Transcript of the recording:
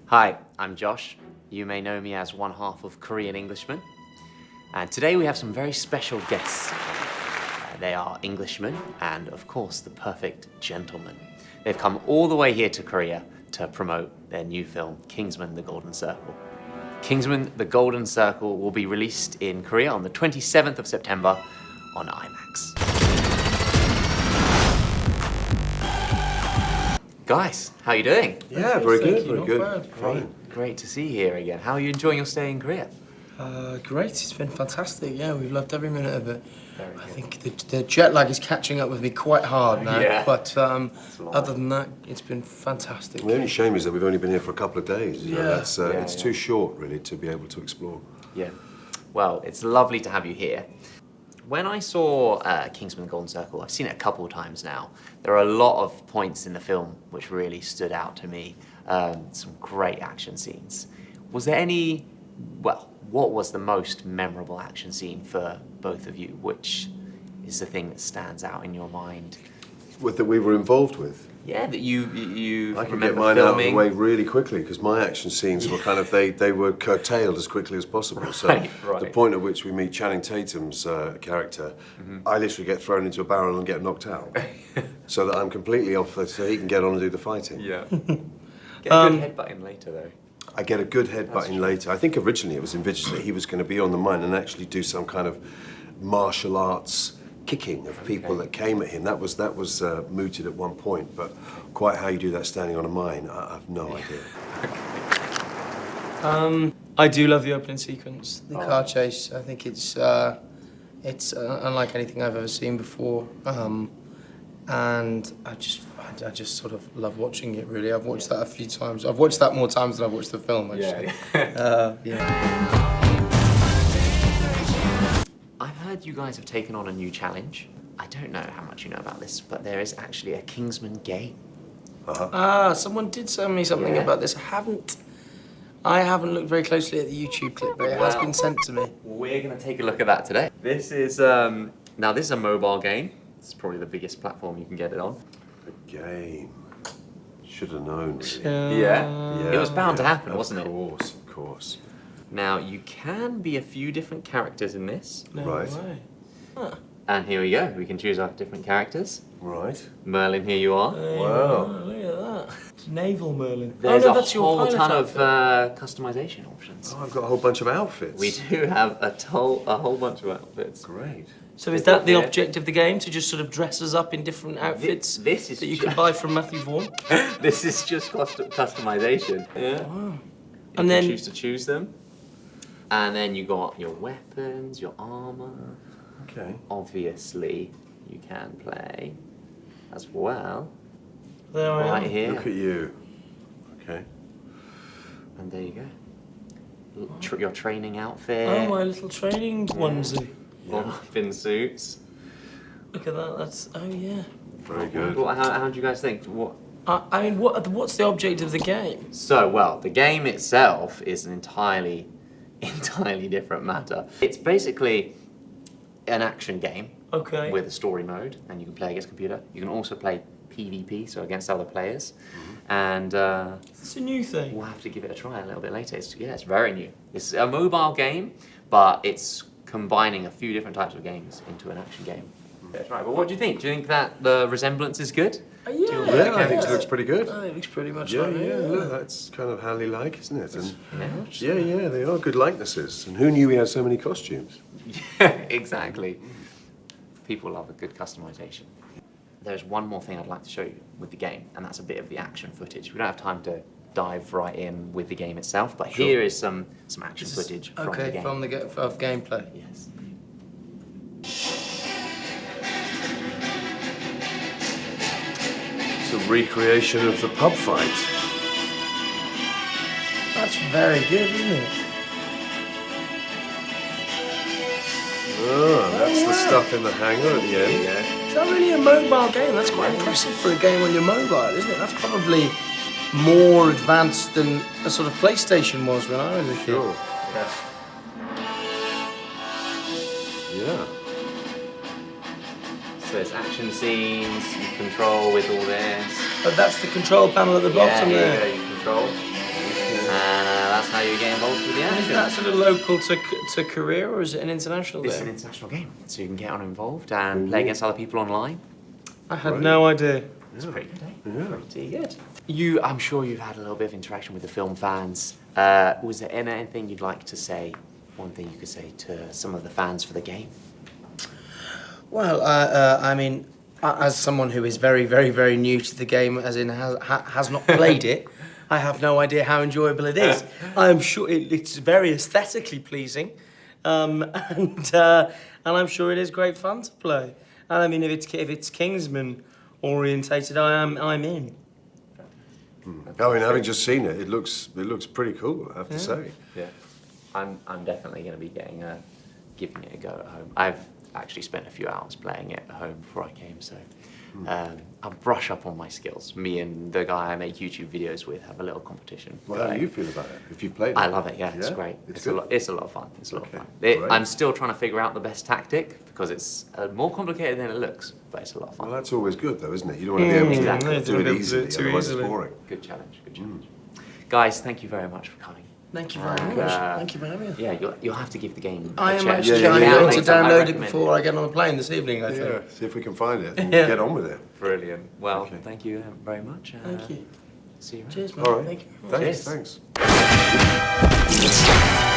Hi, I'm Josh. You may know me as one half of Korean Englishman. And today we have some very special guests. They are Englishmen and, of course, the perfect gentleman. They've come all the way here to Korea to promote their new film, Kingsman: The Golden Circle. Kingsman: The Golden Circle will be released in Korea on the 27th of September on IMAX. Guys, how are you doing? Yeah, very good, very good. Bad. Fine. Great to see you here again. How are you enjoying your stay in Korea? Great, it's been fantastic. Yeah, we've loved every minute of it. Very I good. think the jet lag is catching up with me quite hard now. Yeah. But long. other than that, it's been fantastic. The only shame is that we've only been here for a couple of days. You know, Yeah. that's, Yeah, it's yeah. too short, really, to be able to explore. Yeah. Well, it's lovely to have you here. When I saw Kingsman: The Golden Circle, I've seen it a couple of times now. There are a lot of points in the film which really stood out to me. Some great action scenes. Was there any, well, what was the most memorable action scene for both of you? Which is the thing that stands out in your mind? That we were involved with. Yeah, that you I can remember get mine filming. out of the way really quickly because my action scenes were kind of, they were curtailed as quickly as possible. So Right. the point at which we meet Channing Tatum's character, I literally get thrown into a barrel and get knocked out. So that I'm completely off, so he can get on and do the fighting. Yeah. Get a good headbutting later though. I get a good headbutting later. I think originally it was envisaged that he was going to be on the mine and actually do some kind of martial arts kicking of people that came at him. That was mooted at one point, but quite how you do that standing on a mine, I have no idea. I do love the opening sequence, the car chase. I think it's unlike anything I've ever seen before, and I just sort of love watching it. Really, I've watched that a few times. I've watched that more times than I've watched the film. Actually, yeah. I've heard you guys have taken on a new challenge. I don't know how much you know about this, but there is actually a Kingsman game. Someone did send me something Yeah. about this. I haven't looked very closely at the YouTube clip, but it has been sent to me. We're going to take a look at that today. This is, now this is a mobile game. It's probably the biggest platform you can get it on. The game. Should have known. Really. Yeah. It was bound to happen, wasn't it? Of course. Now, you can be a few different characters in this. No Right. way. And here we go. We can choose our different characters. Right. Merlin, here you are. Wow. Look at that. Naval Merlin. There's oh, no, a that's your whole pilot ton of outfit. customization options. Oh, I've got a whole bunch of outfits. We do have a whole bunch of outfits. Great. So is that the Yeah. object of the game, to just sort of dress us up in different outfits This is that you can buy from Matthew Vaughan? This is just customization. Yeah. Wow. You And can then- choose them. And then you got your weapons, your armor. Okay. Obviously, you can play as well. There I Right am. here. Look at you. Okay. And there you go. Your training outfit. Oh, my little training onesie. All up in suits. Look at that. That's yeah. Very good. Well, how do you guys think? What? I mean, what's the object of the game? So, well, the game itself is an entirely different matter. It's basically an action game Okay. with a story mode, and you can play against computer. You can also play PvP, so against other players. And It's a new thing. we'll have to give it a try a little bit later. It's very new. It's a mobile game, but it's combining a few different types of games into an action game. That's right. But what do you think? Do you think that the resemblance is good? Yeah, Yeah, I think it looks pretty good. It looks pretty much Yeah, like it. yeah, that's kind of Halley-like, isn't it? And Yeah. yeah, they are good likenesses. And who knew we had so many costumes? Yeah, exactly. People love a good customization. There's one more thing I'd like to show you with the game, and that's a bit of the action footage. We don't have time to dive right in with the game itself, but here is some action footage from the game. From of gameplay. Yes. It's a recreation of the pub fight. That's very good, isn't it? Oh, that's the stuff in the hangar at the end. Is that really a mobile game? That's quite impressive for a game on your mobile, isn't it? That's probably more advanced than a sort of PlayStation was when I was a kid. Sure. Yeah. Yeah. So there's action scenes you control with all this. But that's the control panel at the bottom yeah, there. you control. you get involved with the Is action. that sort of local to Korea, or is it an international It's an game? international game, so you can get on involved and play against other people online. I had no idea. It's pretty good, eh? Yeah. Pretty good. I'm sure you've had a little bit of interaction with the film fans. Was there anything you'd like to say? One thing you could say to some of the fans for the game? Well, I mean, as someone who is very, very, very new to the game, as in has not played it, I have no idea how enjoyable it is. I'm sure it's very aesthetically pleasing, and I'm sure it is great fun to play. And I mean, if it's Kingsman orientated, I'm in. I mean, having just seen it, it looks pretty cool, I have to say. Yeah. I'm definitely going to be giving it a go at home. I've actually spent a few hours playing it at home before I came, so I'll brush up on my skills. Me and the guy I make YouTube videos with have a little competition. Well, how do you feel about it, if you've played it? I love it, yeah, it's Yeah? great. It's It's a good? lot. It's a lot of fun. It's a lot Okay, of fun. great. I'm still trying to figure out the best tactic because it's more complicated than it looks, but it's a lot of fun. Well, that's always good, though, isn't it? You don't want to be able to Exactly. Yeah, do don't it be able to do easily, it too otherwise easily. it's boring. Good challenge. Good challenge. Guys, thank you very much for coming. Thank you very And, much. Thank you for having me. Yeah, you'll have to give the game. I a am check. actually Yeah, going yeah, to yeah. download it recommend before I get on the plane this evening, I think. Yeah, see if we can find it and Yeah. get on with it. Brilliant. Well, Okay. thank you very much. Thank you. See you around. Cheers, man. All right. Thank you. Thanks, Cheers. thanks.